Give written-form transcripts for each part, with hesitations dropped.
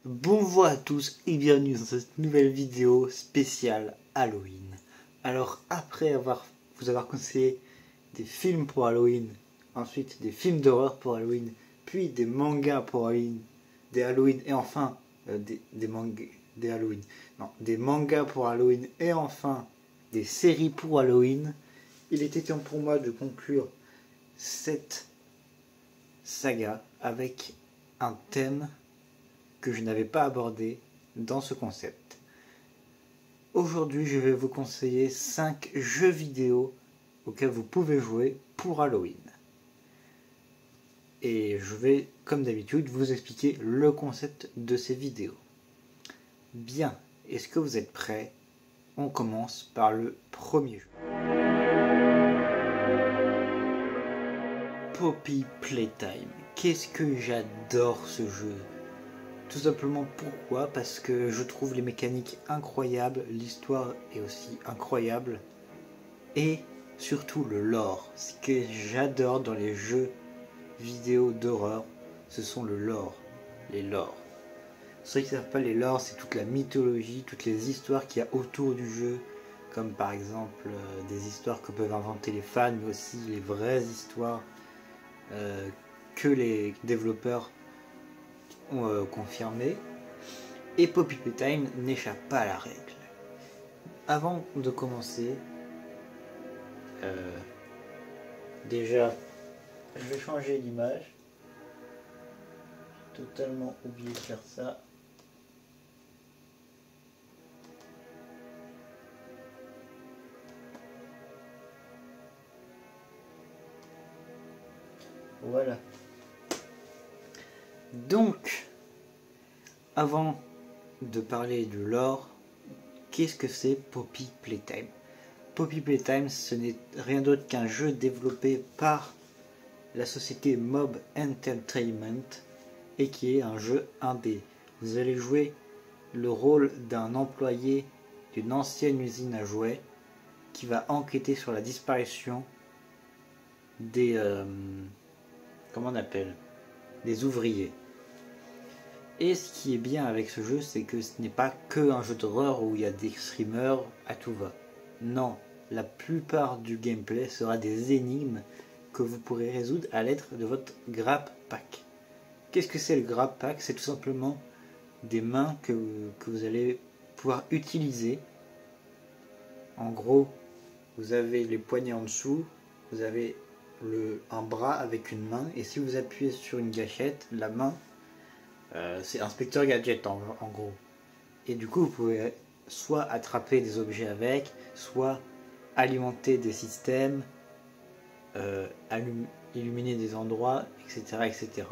Bonjour à tous et bienvenue dans cette nouvelle vidéo spéciale Halloween. Alors après vous avoir conseillé des films pour Halloween, ensuite des films d'horreur pour Halloween, puis des mangas pour Halloween, des Halloween et enfin des mangas pour Halloween et enfin des séries pour Halloween, il était temps pour moi de conclure cette saga avec un thème que je n'avais pas abordé dans ce concept. Aujourd'hui, je vais vous conseiller 5 jeux vidéo auxquels vous pouvez jouer pour Halloween. Et je vais, comme d'habitude, vous expliquer le concept de ces vidéos. Bien, est-ce que vous êtes prêts? On commence par le premier jeu. Poppy Playtime. Qu'est-ce que j'adore ce jeu! Tout simplement pourquoi? Parce que je trouve les mécaniques incroyables, l'histoire est aussi incroyable, et surtout le lore. Ce que j'adore dans les jeux vidéo d'horreur, ce sont le lore, les lores. Ceux qui ne savent pas, les lores, c'est toute la mythologie, toutes les histoires qu'il y a autour du jeu, comme par exemple des histoires que peuvent inventer les fans, mais aussi les vraies histoires que les développeurs ont confirmé. Et Poppy Playtime n'échappe pas à la règle. Avant de commencer, déjà, je vais changer l'image. J'ai totalement oublié de faire ça. Voilà. Donc, avant de parler de lore, qu'est-ce que c'est Poppy Playtime? Poppy Playtime, ce n'est rien d'autre qu'un jeu développé par la société Mob Entertainment et qui est un jeu indé. Vous allez jouer le rôle d'un employé d'une ancienne usine à jouets qui va enquêter sur la disparition des comment on appelle, des ouvriers. Et ce qui est bien avec ce jeu, c'est que ce n'est pas que un jeu d'horreur où il y a des screamers à tout va. Non, la plupart du gameplay sera des énigmes que vous pourrez résoudre à l'aide de votre Grab Pack. Qu'est-ce que c'est le Grab Pack? C'est tout simplement des mains que vous allez pouvoir utiliser. En gros, vous avez les poignets en dessous, vous avez un bras avec une main, et si vous appuyez sur une gâchette, la main, c'est Inspecteur Gadget en gros. Et du coup, vous pouvez soit attraper des objets avec, soit alimenter des systèmes, illuminer des endroits, etc., etc.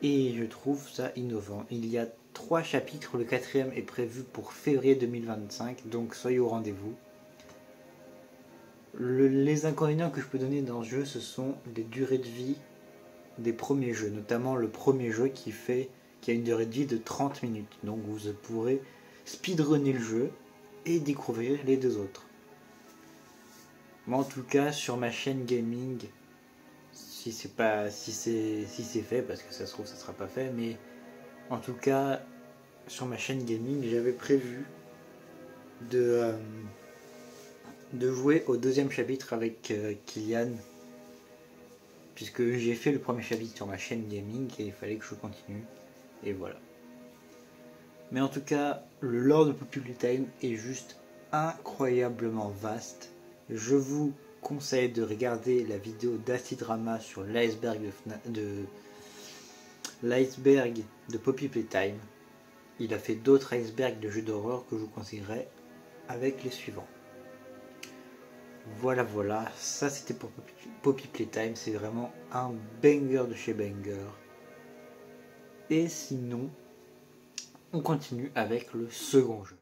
Et je trouve ça innovant. Il y a 3 chapitres, le 4e est prévu pour février 2025, donc soyez au rendez-vous. Les inconvénients que je peux donner dans ce jeu, ce sont les durées de vie des premiers jeux, notamment le premier jeu qui a une durée de vie de 30 minutes. Donc vous pourrez speedrunner le jeu et découvrir les 2 autres. Moi en tout cas sur ma chaîne gaming, si c'est fait, parce que ça se trouve ça sera pas fait, mais en tout cas sur ma chaîne gaming j'avais prévu de jouer au 2e chapitre avec Kylian, puisque j'ai fait le premier chapitre sur ma chaîne gaming et il fallait que je continue, et voilà. Mais en tout cas, le lore de Poppy Playtime est juste incroyablement vaste. Je vous conseille de regarder la vidéo d'Acidrama sur l'iceberg de Poppy Playtime. Il a fait d'autres icebergs de jeux d'horreur que je vous conseillerais avec les suivants. Voilà, ça c'était pour Poppy Playtime, c'est vraiment un banger de chez banger. Et sinon, on continue avec le second jeu.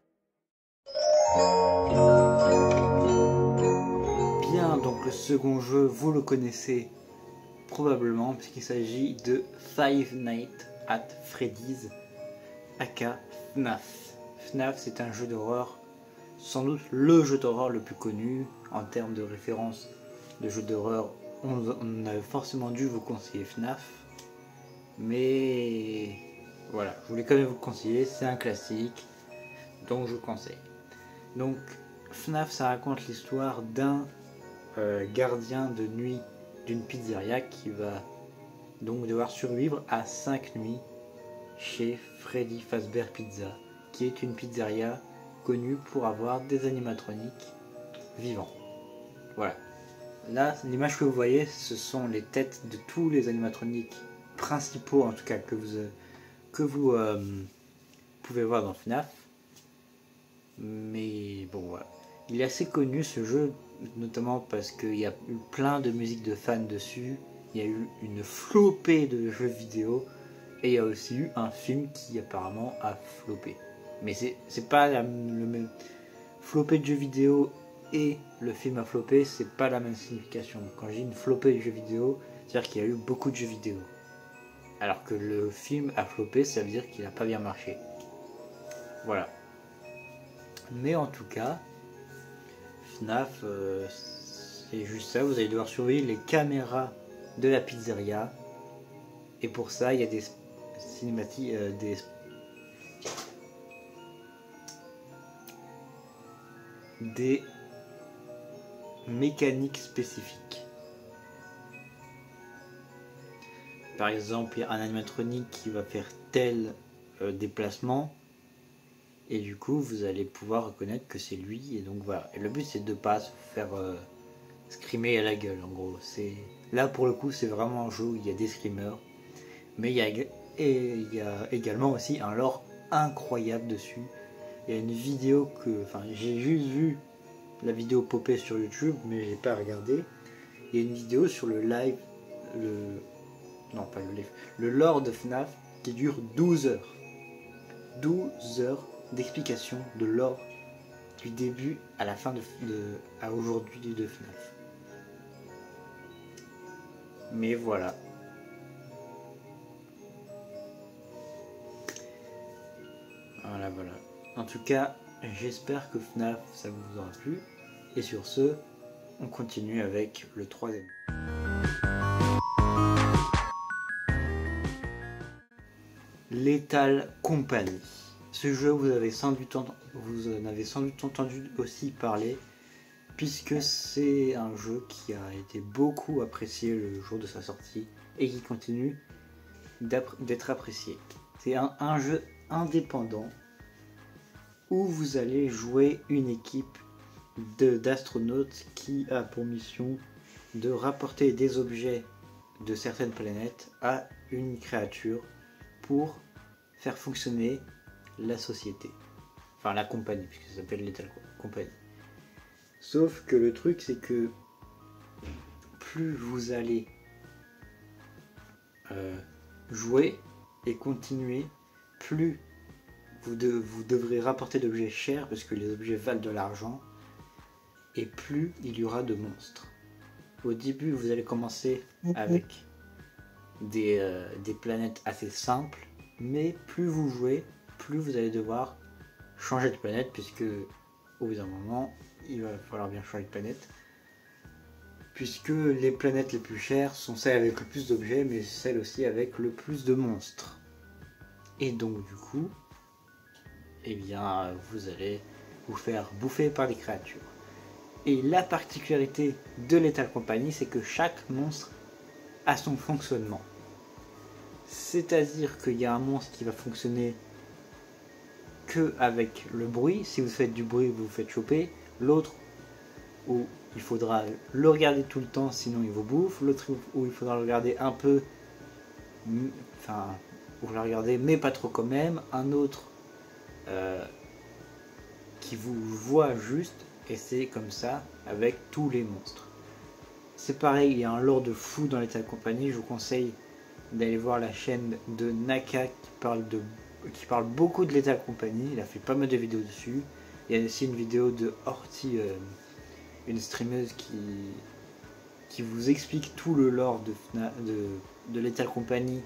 Bien, donc le second jeu, vous le connaissez probablement, puisqu'il s'agit de Five Nights at Freddy's, aka FNAF. FNAF, c'est un jeu d'horreur, sans doute le jeu d'horreur le plus connu en termes de référence de jeux d'horreur. On a forcément dû vous conseiller FNAF, mais voilà, je voulais quand même vous le conseiller, c'est un classique, donc je vous conseille. Donc FNAF, ça raconte l'histoire d'un gardien de nuit d'une pizzeria qui va donc devoir survivre à 5 nuits chez Freddy Fazbear Pizza, qui est une pizzeria connue pour avoir des animatroniques vivants. Voilà. Là, l'image que vous voyez, ce sont les têtes de tous les animatroniques principaux, en tout cas que vous pouvez voir dans FNAF. Mais bon, voilà. Il est assez connu ce jeu, notamment parce qu'il y a eu plein de musiques de fans dessus. Il y a eu une flopée de jeux vidéo. Et il y a aussi eu un film qui apparemment a floppé. Mais c'est pas le même. Flopé de jeux vidéo et le film a floppé, c'est pas la même signification. Quand je dis une flopée de jeux vidéo, c'est-à-dire qu'il y a eu beaucoup de jeux vidéo. Alors que le film a floppé, ça veut dire qu'il n'a pas bien marché. Voilà. Mais en tout cas, FNAF, c'est juste ça. Vous allez devoir surveiller les caméras de la pizzeria. Et pour ça, il y a des cinématiques, des mécaniques spécifiques. Par exemple, il y a un animatronique qui va faire tel déplacement. Et du coup, vous allez pouvoir reconnaître que c'est lui. Et donc voilà. Et le but, c'est de ne pas se faire screamer à la gueule, en gros. Là, pour le coup, c'est vraiment un jeu où il y a des screamers. Mais il y a également aussi un lore incroyable dessus. Il y a une vidéo que... Enfin, j'ai juste vu la vidéo popper sur YouTube, mais j'ai pas regardé. Il y a une vidéo sur le live... Non, pas le live. Le lore de FNAF qui dure 12 heures. 12 heures d'explication de lore du début à la fin à aujourd'hui de FNAF. Mais voilà. Voilà. En tout cas, j'espère que FNAF ça vous aura plu. Et sur ce, on continue avec le troisième. Lethal Company. Ce jeu, vous en avez sans doute entendu aussi parler, puisque c'est un jeu qui a été beaucoup apprécié le jour de sa sortie et qui continue d'être apprécié. C'est un jeu indépendant où vous allez jouer une équipe d'astronautes qui a pour mission de rapporter des objets de certaines planètes à une créature pour faire fonctionner la société. Enfin la compagnie, puisque ça s'appelle Lethal Company. Sauf que le truc, c'est que plus vous allez jouer et continuer, plus vous devrez rapporter d'objets chers, parce que les objets valent de l'argent, et plus il y aura de monstres. Au début, vous allez commencer avec des planètes assez simples, mais plus vous jouez, plus vous allez devoir changer de planète, puisque au bout d'un moment, il va falloir bien changer de planète. Puisque les planètes les plus chères sont celles avec le plus d'objets, mais celles aussi avec le plus de monstres. Et donc du coup, eh bien, vous allez vous faire bouffer par les créatures. Et la particularité de Lethal Company, c'est que chaque monstre a son fonctionnement. C'est-à-dire qu'il y a un monstre qui va fonctionner que avec le bruit. Si vous faites du bruit, vous vous faites choper. L'autre où il faudra le regarder tout le temps, sinon il vous bouffe. L'autre où il faudra le regarder un peu, enfin, vous le regardez, mais pas trop quand même. Un autre qui vous voit juste, et c'est comme ça avec tous les monstres. C'est pareil, il y a un lore de fou dans Lethal Company. Je vous conseille d'aller voir la chaîne de Naka qui parle beaucoup de Lethal Company. Il a fait pas mal de vidéos dessus. Il y a aussi une vidéo de Horty, une streameuse qui vous explique tout le lore de Lethal Company,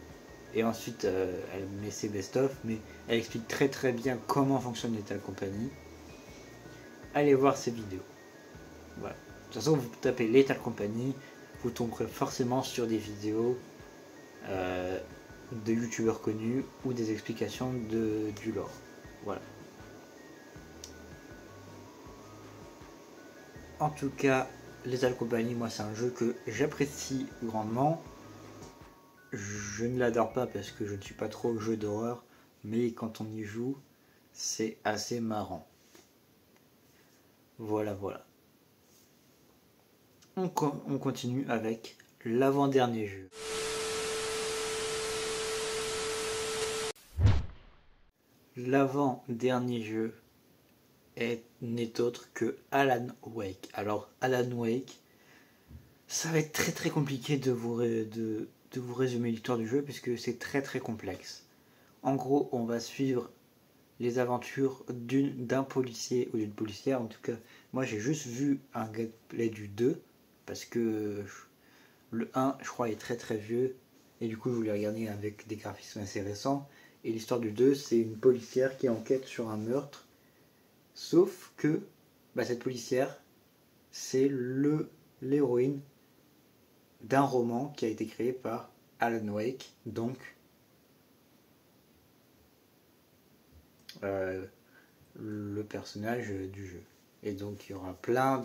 et ensuite elle met ses best-of, mais elle explique très très bien comment fonctionne Lethal Company. Allez voir ces vidéos. Voilà. De toute façon, vous tapez Lethal Company, vous tomberez forcément sur des vidéos de youtubeurs connus ou des explications du lore. Voilà. En tout cas, Lethal Company, moi c'est un jeu que j'apprécie grandement. Je ne l'adore pas parce que je ne suis pas trop jeu d'horreur, mais quand on y joue, c'est assez marrant. Voilà. On continue avec l'avant-dernier jeu. L'avant-dernier jeu n'est autre que Alan Wake. Alors Alan Wake, ça va être très compliqué de vous résumer l'histoire du jeu puisque c'est très complexe. En gros, on va suivre les aventures d'un policier ou d'une policière. En tout cas, moi j'ai juste vu un gameplay du 2 parce que le 1, je crois, est très vieux et du coup je voulais regarder avec des graphismes assez récents. Et l'histoire du 2, c'est une policière qui enquête sur un meurtre. Sauf que cette policière, c'est l'héroïne d'un roman qui a été créé par Alan Wake, donc le personnage du jeu. Et donc il y aura plein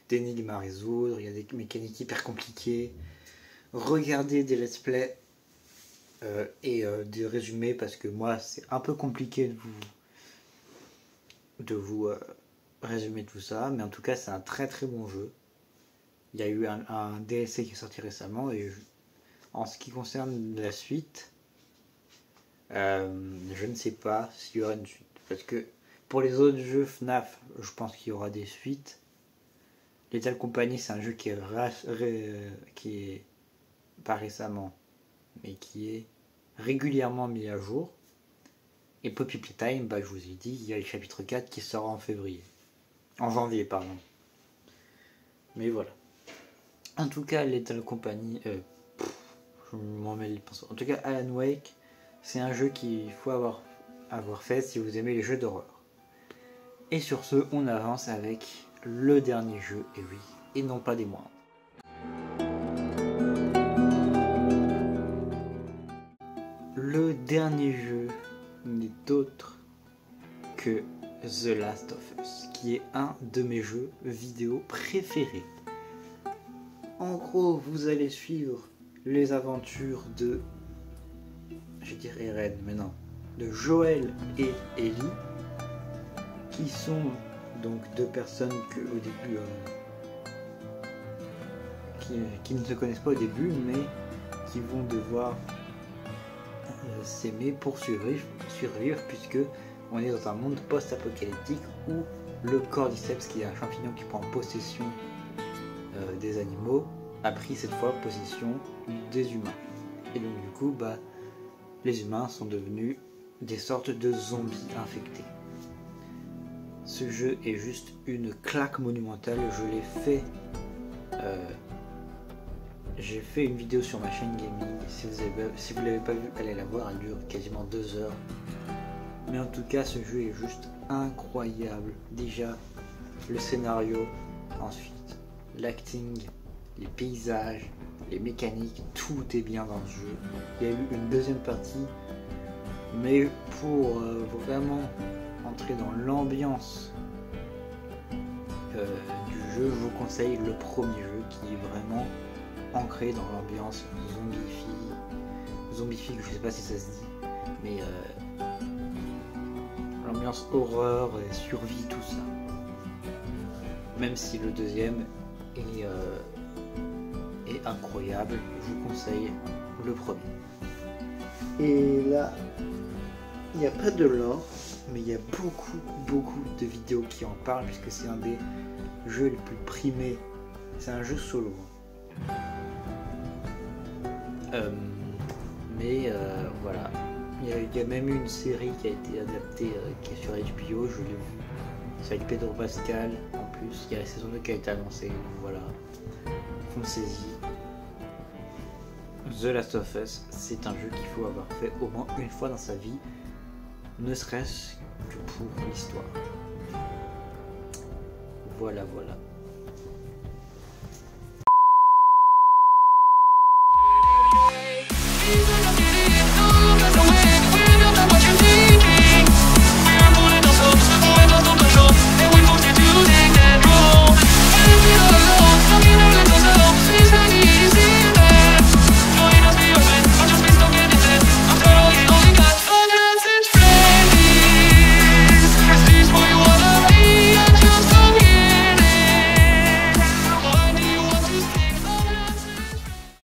d'énigmes à résoudre, il y a des mécaniques hyper compliquées. Regardez des let's play et des résumés parce que moi c'est un peu compliqué de vous résumer tout ça, mais en tout cas c'est un très bon jeu. Il y a eu un DLC qui est sorti récemment et en ce qui concerne la suite, je ne sais pas s'il y aura une suite parce que pour les autres jeux FNAF, je pense qu'il y aura des suites. Lethal Company, c'est un jeu qui est pas récemment, mais qui est régulièrement mis à jour. Et Poppy Playtime, je vous ai dit, il y a le chapitre 4 qui sort en janvier, pardon. Mais voilà. En tout cas, Lethal Company, je m'en mêle les pinceaux. En tout cas, Alan Wake, c'est un jeu qu'il faut avoir fait si vous aimez les jeux d'horreur. Et sur ce, on avance avec le dernier jeu, et oui, et non pas des moindres. Le dernier jeu n'est autre que The Last of Us, qui est un de mes jeux vidéo préférés. En gros, vous allez suivre les aventures de, je dirais Red, mais non, de Joel et Ellie, qui sont donc deux personnes que au début qui ne se connaissent pas au début, mais qui vont devoir s'aimer pour survivre, puisque on est dans un monde post-apocalyptique où le cordyceps, qui est un champignon qui prend possession des animaux, a pris cette fois possession des humains. Et donc du coup, les humains sont devenus des sortes de zombies infectés. Ce jeu est juste une claque monumentale. Je l'ai fait. J'ai fait une vidéo sur ma chaîne gaming. Si vous ne l'avez pas vue, allez la voir. Elle dure quasiment 2 heures. Mais en tout cas, ce jeu est juste incroyable. Déjà, le scénario, ensuite l'acting, les paysages, les mécaniques, tout est bien dans ce jeu. Il y a eu une deuxième partie, mais pour vraiment entrer dans l'ambiance du jeu, je vous conseille le premier jeu qui est vraiment ancré dans l'ambiance zombifique, je sais pas si ça se dit, mais l'ambiance horreur et survie, tout ça. Même si le deuxième est incroyable, je vous conseille le premier. Et là, il n'y a pas de lore, mais il y a beaucoup de vidéos qui en parlent, puisque c'est un des jeux les plus primés. C'est un jeu solo. Voilà. Il y a même eu une série qui a été adaptée, qui est sur HBO, je l'ai vu. C'est avec Pedro Pascal en plus. Il y a la saison 2 qui a été annoncée, donc voilà. Foncez-y. The Last of Us, c'est un jeu qu'il faut avoir fait au moins une fois dans sa vie, ne serait-ce que pour l'histoire. Voilà.